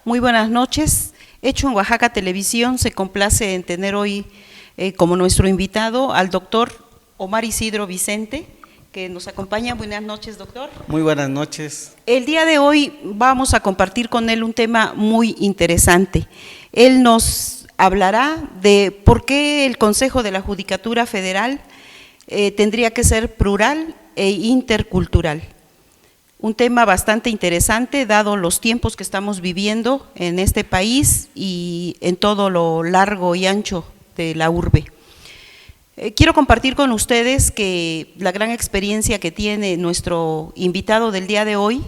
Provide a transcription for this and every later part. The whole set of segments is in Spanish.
Muy buenas noches. Hecho en Oaxaca Televisión se complace en tener hoy como nuestro invitado al doctor Omar Isidro Vicente, que nos acompaña. Buenas noches, doctor. Muy buenas noches. El día de hoy vamos a compartir con él un tema muy interesante. Él nos hablará de por qué el Consejo de la Judicatura Federal tendría que ser plural e intercultural. Un tema bastante interesante, dado los tiempos que estamos viviendo en este país y en todo lo largo y ancho de la urbe. Quiero compartir con ustedes que la gran experiencia que tiene nuestro invitado del día de hoy,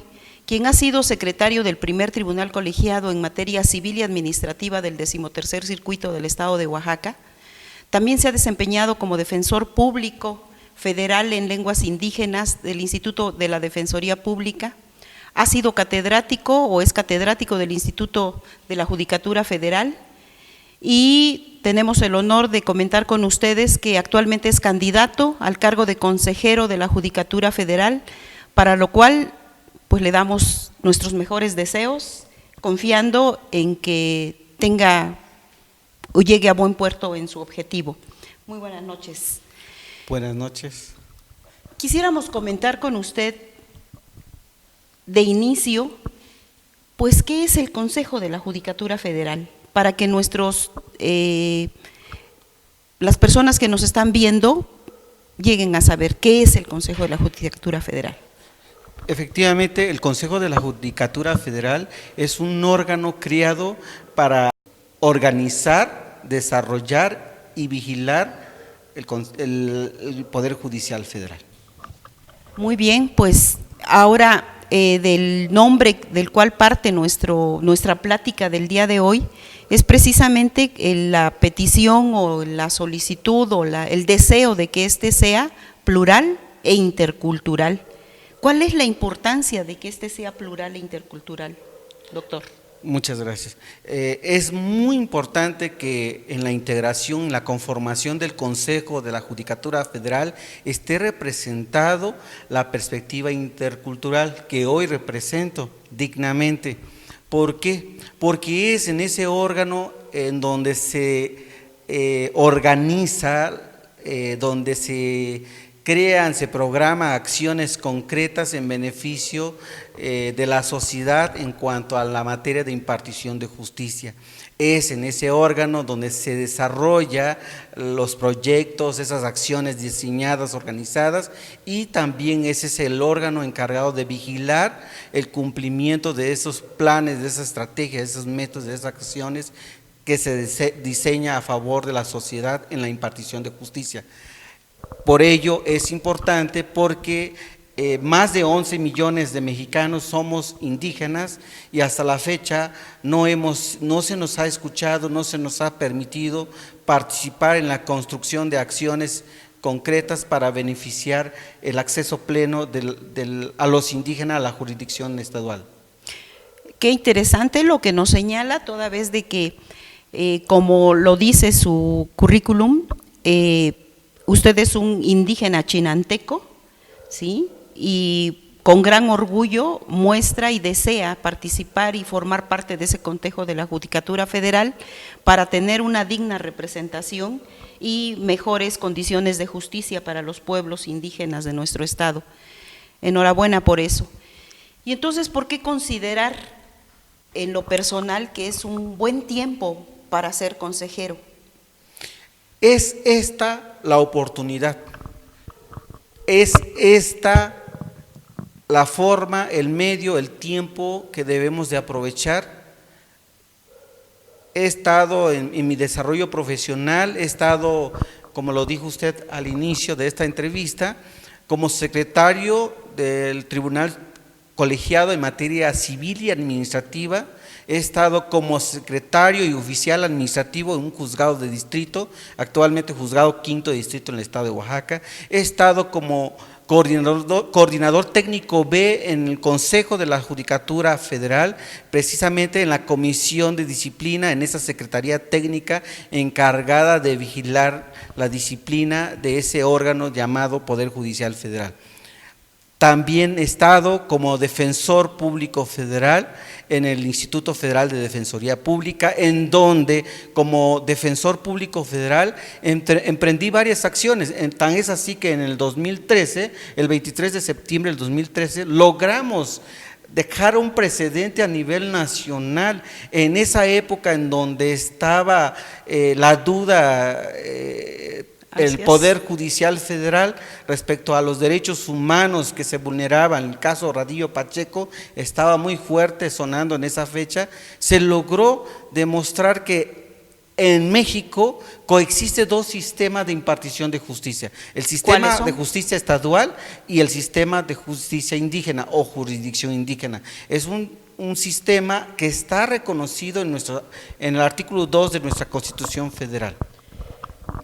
quien ha sido secretario del primer tribunal colegiado en materia civil y administrativa del 13º Circuito del Estado de Oaxaca, también se ha desempeñado como defensor público federal en lenguas indígenas del Instituto de la Defensoría Pública, ha sido catedrático o es catedrático del Instituto de la Judicatura Federal y tenemos el honor de comentar con ustedes que actualmente es candidato al cargo de consejero de la Judicatura Federal, para lo cual pues le damos nuestros mejores deseos, confiando en que tenga o llegue a buen puerto en su objetivo. Muy buenas noches. Buenas noches. Quisiéramos comentar con usted de inicio, pues, ¿qué es el Consejo de la Judicatura Federal? Para que las personas que nos están viendo lleguen a saber qué es el Consejo de la Judicatura Federal. Efectivamente, el Consejo de la Judicatura Federal es un órgano creado para organizar, desarrollar y vigilar el Poder Judicial Federal. Muy bien, pues ahora del nombre del cual parte nuestra plática del día de hoy es precisamente la petición o la solicitud o el deseo de que este sea plural e intercultural. ¿Cuál es la importancia de que este sea plural e intercultural, doctor? Muchas gracias. Es muy importante que en la integración, en la conformación del Consejo de la Judicatura Federal esté representado la perspectiva intercultural que hoy represento dignamente. ¿Por qué? Porque es en ese órgano en donde se organiza, donde se crean, se programan acciones concretas en beneficio de la sociedad en cuanto a la materia de impartición de justicia. Es en ese órgano donde se desarrolla los proyectos, esas acciones diseñadas, organizadas, y también ese es el órgano encargado de vigilar el cumplimiento de esos planes, de esas estrategias, de esos métodos, de esas acciones que se diseña a favor de la sociedad en la impartición de justicia. Por ello es importante porque más de 11 millones de mexicanos somos indígenas y hasta la fecha no se nos ha escuchado, no se nos ha permitido participar en la construcción de acciones concretas para beneficiar el acceso pleno a los indígenas a la jurisdicción estadual. Qué interesante lo que nos señala, toda vez de que, como lo dice su currículum, usted es un indígena chinanteco, ¿sí? Y con gran orgullo muestra y desea participar y formar parte de ese Consejo de la Judicatura Federal para tener una digna representación y mejores condiciones de justicia para los pueblos indígenas de nuestro estado. Enhorabuena por eso. Y entonces, ¿por qué considerar en lo personal que es un buen tiempo para ser consejero? Es esta la oportunidad, es esta la forma, el medio, el tiempo que debemos de aprovechar. He estado en mi desarrollo profesional, he estado, como lo dijo usted al inicio de esta entrevista, como secretario del Tribunal Colegiado en materia civil y administrativa. He estado como secretario y oficial administrativo en un juzgado de distrito, actualmente juzgado 5º distrito en el estado de Oaxaca. He estado como coordinador técnico B en el Consejo de la Judicatura Federal, precisamente en la Comisión de Disciplina, en esa Secretaría Técnica encargada de vigilar la disciplina de ese órgano llamado Poder Judicial Federal. También he estado como defensor público federal en el Instituto Federal de Defensoría Pública, en donde como defensor público federal emprendí varias acciones. Tan es así que en el 2013, el 23 de septiembre del 2013, logramos dejar un precedente a nivel nacional en esa época en donde estaba la duda, el Poder Judicial Federal respecto a los derechos humanos que se vulneraban. El caso Radillo Pacheco estaba muy fuerte sonando en esa fecha. Se logró demostrar que en México coexiste dos sistemas de impartición de justicia: el sistema de justicia estadual y el sistema de justicia indígena o jurisdicción indígena. Es un sistema que está reconocido en el artículo 2 de nuestra Constitución Federal.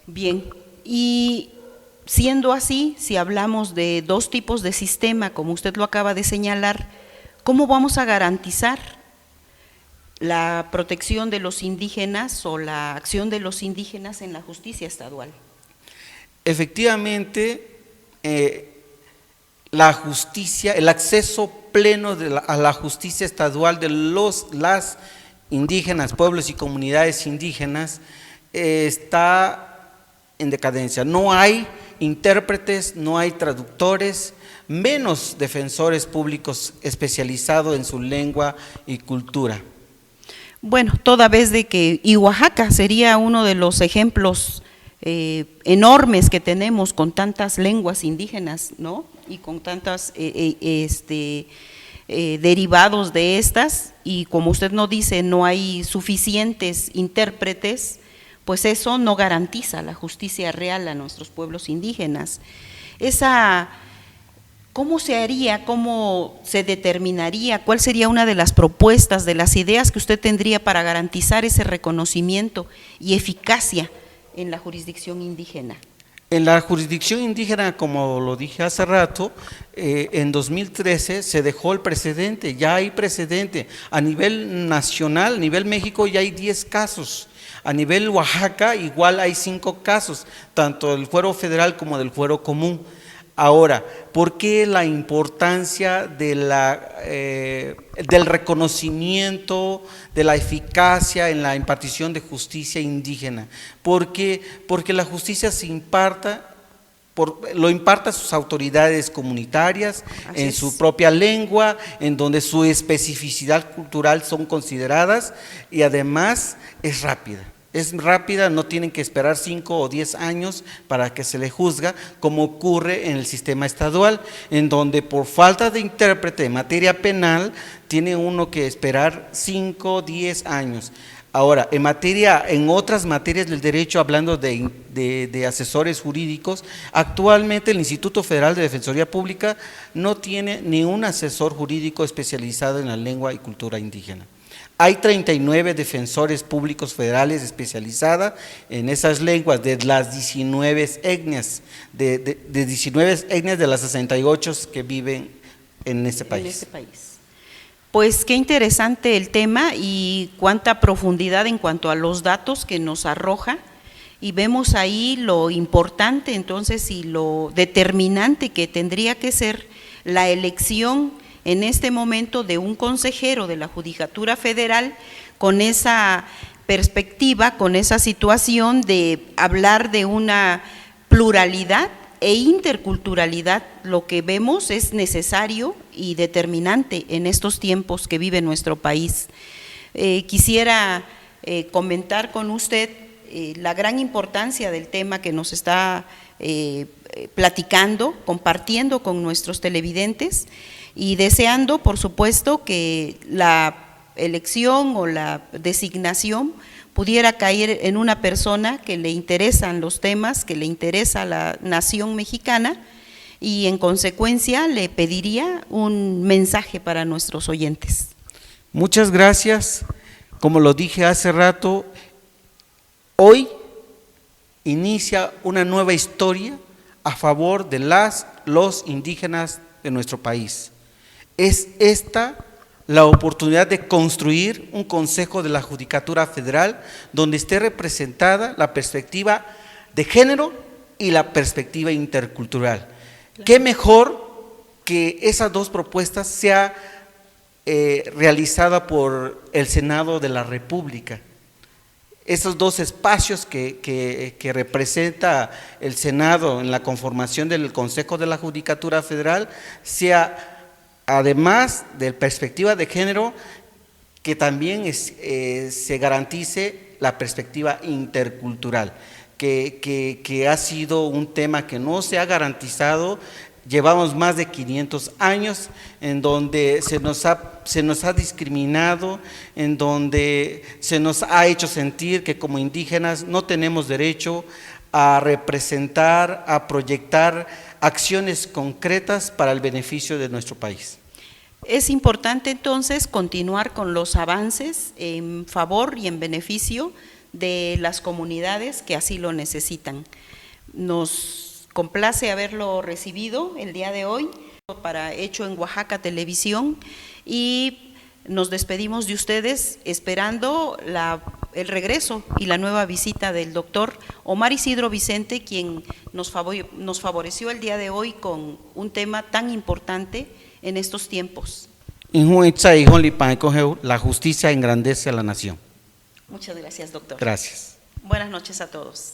Bien, y siendo así, si hablamos de dos tipos de sistema, como usted lo acaba de señalar, ¿cómo vamos a garantizar la protección de los indígenas o la acción de los indígenas en la justicia estadual? Efectivamente, la justicia, el acceso pleno a la justicia estadual de las indígenas, pueblos y comunidades indígenas, está en decadencia. No hay intérpretes, no hay traductores, menos defensores públicos especializados en su lengua y cultura. Bueno, toda vez de que, y Oaxaca sería uno de los ejemplos enormes que tenemos con tantas lenguas indígenas, ¿no? Y con tantos derivados de estas, y como usted nos dice, no hay suficientes intérpretes, pues eso no garantiza la justicia real a nuestros pueblos indígenas. ¿Cómo se haría, cómo se determinaría, cuál sería una de las propuestas, de las ideas que usted tendría para garantizar ese reconocimiento y eficacia en la jurisdicción indígena? En la jurisdicción indígena, como lo dije hace rato, en 2013 se dejó el precedente, ya hay precedente. A nivel nacional, a nivel México ya hay 10 casos. A nivel Oaxaca igual hay 5 casos, tanto del fuero federal como del fuero común. Ahora, ¿por qué la importancia del reconocimiento, de la eficacia en la impartición de justicia indígena? Porque la justicia lo imparta sus autoridades comunitarias en su propia lengua, en donde su especificidad cultural son consideradas, y además es rápida. Es rápida, no tienen que esperar 5 o 10 años para que se le juzga, como ocurre en el sistema estadual, en donde por falta de intérprete en materia penal tiene uno que esperar 5 o 10 años. Ahora, en otras materias del derecho, hablando de asesores jurídicos, actualmente el Instituto Federal de Defensoría Pública no tiene ni un asesor jurídico especializado en la lengua y cultura indígena. Hay 39 defensores públicos federales especializados en esas lenguas, de las 19 etnias, de 19 etnias de las 68 que viven en ese país. Pues qué interesante el tema y cuánta profundidad en cuanto a los datos que nos arroja, y vemos ahí lo importante entonces y lo determinante que tendría que ser la elección en este momento de un consejero de la Judicatura Federal, con esa perspectiva, con esa situación de hablar de una pluralidad e interculturalidad. Lo que vemos es necesario y determinante en estos tiempos que vive nuestro país. Quisiera comentar con usted la gran importancia del tema que nos está platicando, compartiendo con nuestros televidentes, y deseando, por supuesto, que la elección o la designación pudiera caer en una persona que le interesan los temas, que le interesa la nación mexicana, y en consecuencia le pediría un mensaje para nuestros oyentes. Muchas gracias. Como lo dije hace rato, hoy inicia una nueva historia a favor de los indígenas de nuestro país. Es esta la oportunidad de construir un Consejo de la Judicatura Federal donde esté representada la perspectiva de género y la perspectiva intercultural. ¿Qué mejor que esas dos propuestas sea realizada por el Senado de la República. Esos dos espacios que representa el Senado en la conformación del Consejo de la Judicatura Federal, sea además de perspectiva de género, que también se garantice la perspectiva intercultural, que ha sido un tema que no se ha garantizado. Llevamos más de 500 años en donde se nos ha discriminado, en donde se nos ha hecho sentir que como indígenas no tenemos derecho a representar, a proyectar acciones concretas para el beneficio de nuestro país. Es importante entonces continuar con los avances en favor y en beneficio de las comunidades que así lo necesitan. Nos complace haberlo recibido el día de hoy para Hecho en Oaxaca Televisión y nos despedimos de ustedes esperando el regreso y la nueva visita del doctor Omar Isidro Vicente, quien nos favoreció el día de hoy con un tema tan importante en estos tiempos. La justicia engrandece a la nación. Muchas gracias, doctor. Gracias. Buenas noches a todos.